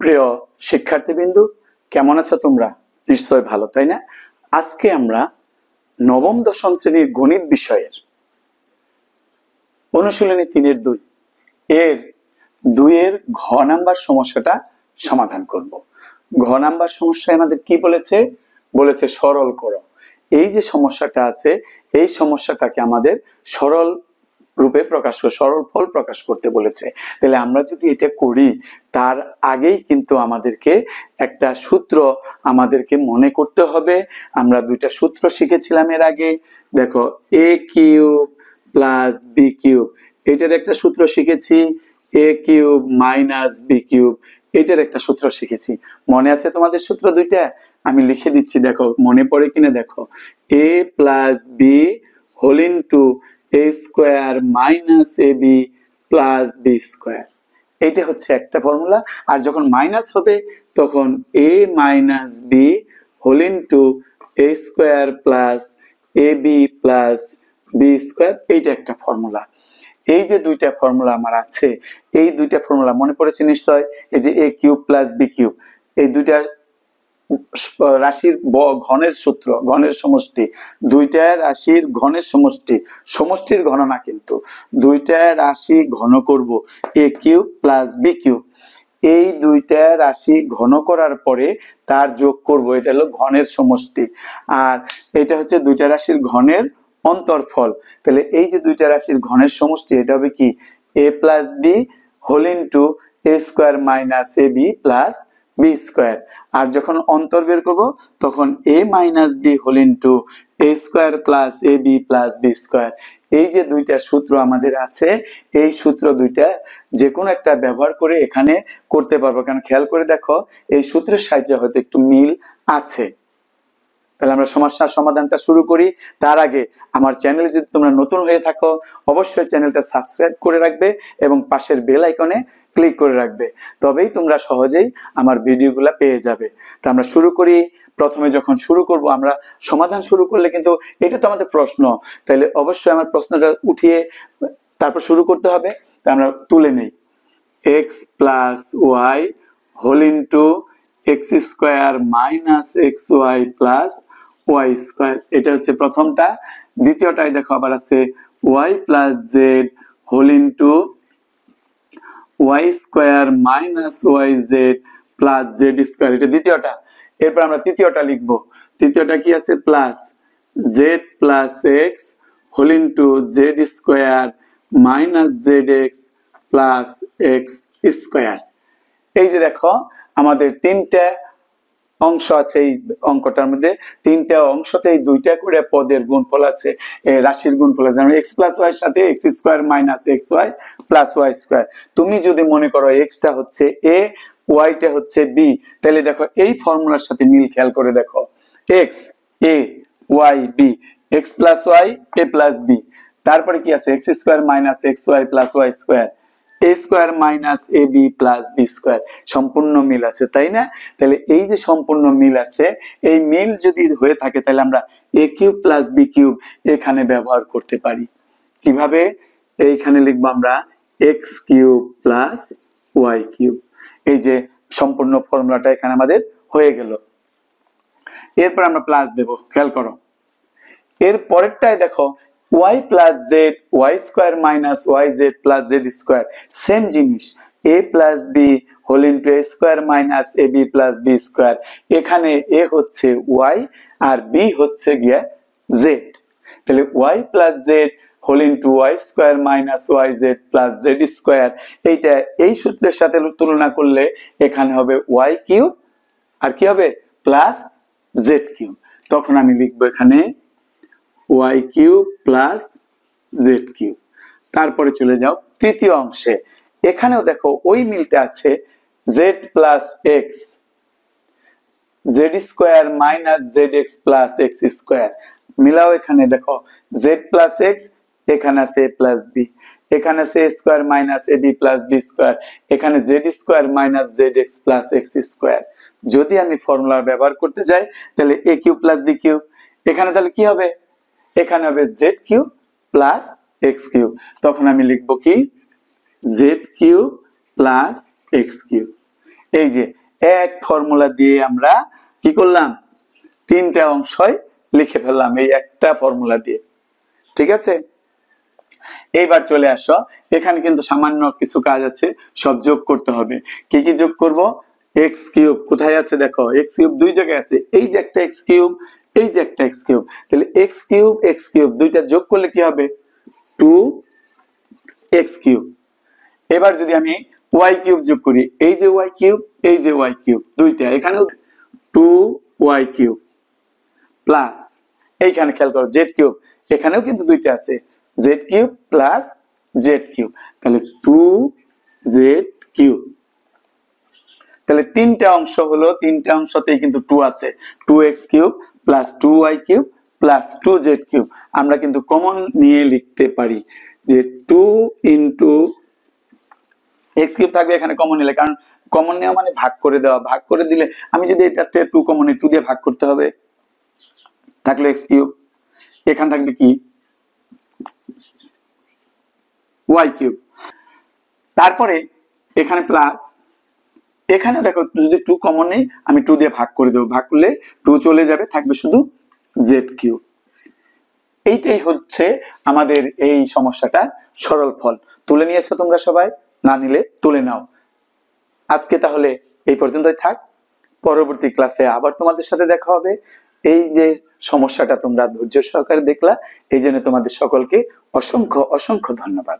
প্রিয় শিক্ষার্থীবৃন্দু, কেমন আছো তোমরা? নিশ্চয় ভালো, তাই না? আজকে আমরা নবম দশম শ্রেণীর গণিত বিষয়ের অনুশীলনী 3-2 এর 2-এর ঘ নাম্বার সমস্যাটা সমাধান করব। ঘ নাম্বার সমস্যায় আমাদের কি বলেছে? বলেছে সরল করো। এই যে সমস্যাটা আছে, এই সমস্যাটাকে আমাদের সরল রূপে প্রকাশ করে সরল ফল প্রকাশ করতে বলেছে। তাহলে আমরা যদি এটা করি, তার আগেই কিন্তু আমাদেরকে একটা সূত্র আমাদেরকে মনে করতে হবে। আমরা দুইটা সূত্র শিখেছিলাম এর আগে। দেখো, a cube plus B cube, এটার একটা সূত্র শিখেছি। a cube minus B cube, এটার একটা সূত্র শিখেছি। মনে আছে তোমাদের সূত্র দুইটা? আমি লিখে দিচ্ছি, দেখো মনে পড়ে কিনা দেখো। a plus B whole into a square minus A B plus B square, এইটা হচ্ছে একটা ফর্মুলা। আর যখন মাইনাস হবে তখন a minus B whole into A square plus A B plus B square, এইটা একটা ফর্মুলা। এই যে দুইটা ফর্মুলা আমার আছে, এই দুইটা ফর্মুলা মনে পড়েছে নিশ্চয়। এই যে a cube plus B cube, এই দুইটা রাশির ঘনের সূত্র, ঘনের সমষ্টি। দুইটা রাশির ঘনের সমষ্টি, সমষ্টির ঘন না, কিন্তু দুইটা রাশি ঘন করব a cube plus B cube. এই দুইটা রাশি ঘন করার পরে তার যোগ করব, এটা হলো ঘনের সমষ্টি। আর এটা হচ্ছে দুইটা রাশির ঘনের অন্তরফল। তাহলে এই যে দুইটা রাশির ঘনের সমষ্টি, এটা হবে কি a plus B whole into A square minus A B plus B square. আর যখন অন্তর বের করবো তখন a minus B whole into A square plus A B plus B square. এই যে দুইটা সূত্র আমাদের আছে, এই সূত্র দুইটা যে কোনো একটা ব্যবহার করে এখানে করতে পারবো। কারণ খেয়াল করে দেখো, এই সূত্রের সাহায্যে হয়তো একটু মিল আছে। তাহলে আমরা সমস্যার সমাধানটা শুরু করি। তার আগে আমার চ্যানেলে যদি তোমরা নতুন হয়ে থাকো, অবশ্যই চ্যানেলটা সাবস্ক্রাইব করে রাখবে এবং পাশের বেল আইকনে ক্লিক করে রাখবে, তবেই তোমরা সহজেই আমার ভিডিওগুলো পেয়ে যাবে। তো আমরা শুরু করি। প্রথমে যখন শুরু করব, আমরা সমাধান শুরু করলে কিন্তু এটা তো আমাদের প্রশ্ন, তাহলে অবশ্যই আমার প্রশ্নটা উঠিয়ে তারপর শুরু করতে হবে। তা আমরা তুলে নেই X plus Y whole into X square minus X Y plus Y square, এটা হচ্ছে প্রথমটা। দ্বিতীয়টায় দেখো আবার আছে Y plus Z whole into Y square minus Y Z plus Z square, এটা দ্বিতীয়টা। এরপর আমরা তৃতীয়টা লিখবো। তৃতীয়টা কি আছে? Plus Z plus X whole into Z square minus Z X plus X square. এই যে দেখো, আমাদের তিনটা অংশ আছে এই অঙ্কটার মধ্যে। তিনটা অংশতেই দুইটা করে পদের গুণফল আছে, রাশির গুণফল আছে। যেমন এক্স প্লাস ওয়াই সাথে X square minus X Y plus Y square. তুমি যদি মনে করো এক্সটা হচ্ছে এ, ওয়াইটা হচ্ছে বি, তাহলে দেখো এই ফর্মুলার সাথে মিল খেয়াল করে দেখো। X A, Y B, X plus Y A plus B. তারপরে কি আছে? X square minus X Y plus Y square, A square minus A B plus B square. সম্পূর্ণ মিল আছে, তাই না? তাহলে এই যে সম্পূর্ণ মিল আছে, এই মিল যদি হয়ে থাকে তাহলে আমরা A cube plus B cube এখানে ব্যবহার করতে পারি। কিভাবে? এইখানে লিখবো আমরা X cube plus Y cube. এই যে সম্পূর্ণ ফর্মুলাটা এখানে আমাদের হয়ে গেল। এরপর আমরা প্লাস দেব, খেয়াল করো। এর পরেরটায় দেখো y plus Z Y square minus Y Z plus Z square, same জিনিস। a plus B whole into A square minus A B plus B square. এখানে a হচ্ছে y আর b হচ্ছে গিয়ে z। তাহলে y plus Z whole into Y square minus Y Z plus Z square, এইটা এই সূত্রের সাথে তুলনা করলে এখানে হবে ওয়াই কিউব আর কি হবে? Plus Z cube. তখন আমি লিখবো এখানে Y cube plus Z cube. তারপরে চলে যাও তৃতীয় অংশে। এখানেও দেখো ওই মিলটা আছে, Z plus x Z square minus Z X plus X square. মিলাও এখানে দেখো, জেড প্লাস এক্স, এখানে আছে এ প্লাস বি, এখানে আছে এ square minus A B plus B square, এখানে Z square minus Z X plus X square. যদি আমি ফর্মুলা ব্যবহার করতে যাই তাহলে এ কিউব প্লাস বি কিউব, এখানে তাহলে কি হবে? এখানে হবে Z cube plus x cube. তখন আমি লিখবো কি Z cube plus x cube. এই যে এক ফর্মুলা দিয়ে আমরা কি করলাম, তিনটা অংশই লিখে ফেললাম এই একটা ফর্মুলা দিয়ে। ঠিক আছে, এইবার চলে আসো, এখানে কিন্তু সামান্য কিছু কাজ আছে, সব যোগ করতে হবে। কি কি যোগ করব? এক্স কিউব কোথায় আছে দেখো, এক্স কিউব দুই জায়গায় আছে, এই যে একটা এক্স কিউব, এই যে একটা এক্স কিউব, তাহলে এক্স কিউব দুইটা যোগ করলে কি হবে, 2x কিউব। এবার যদি আমি ওয়াই কিউব যোগ করি, এই যে ওয়াই কিউব, এই যে ওয়াই কিউব দুইটা, এখানেও 2y কিউব প্লাস, এইখানে খেয়াল করো জেড কিউব, এখানেও কিন্তু দুইটা আছে, Z cube plus Z cube, তাহলে 2z কিউব। তাহলে তিনটা অংশ হলো, তিনটা অংশতেই কিন্তু 2 আছে, 2x cube plus 2y cube plus 2z cube. আমরা কিন্তু কমন নিয়ে লিখতে পারি যে 2 ইন্টু এক্স কিউব থাকবে এখানে কমন নিলে, কারণ কমন নেওয়া মানে ভাগ করে দেওয়া, ভাগ করে দিলে আমি যদি এটাতে 2 কমন নিই, 2 দিয়ে ভাগ করতে হবে, থাকলো এক্স কিউব, এখানে থাকবে কি ওয়াই কিউব, তারপরে এখানে প্লাস, এখানে দেখো যদি 2 কমন নেই আমি 2 দিয়ে ভাগ করে দেবো, ভাগ করলে 2 চলে যাবে, থাকবে শুধু জেড কিউব। এইটাই হচ্ছে আমাদের এই সমস্যাটা সরল ফল। তুলে নিয়েছো তোমরা সবাই? না নিলে তুলে নাও। আজকে তাহলে এই পর্যন্তই থাক, পরবর্তী ক্লাসে আবার তোমাদের সাথে দেখা হবে। এই যে সমস্যাটা তোমরা ধৈর্য সহকারে দেখলা, এই জন্য তোমাদের সকলকে অসংখ্য অসংখ্য ধন্যবাদ।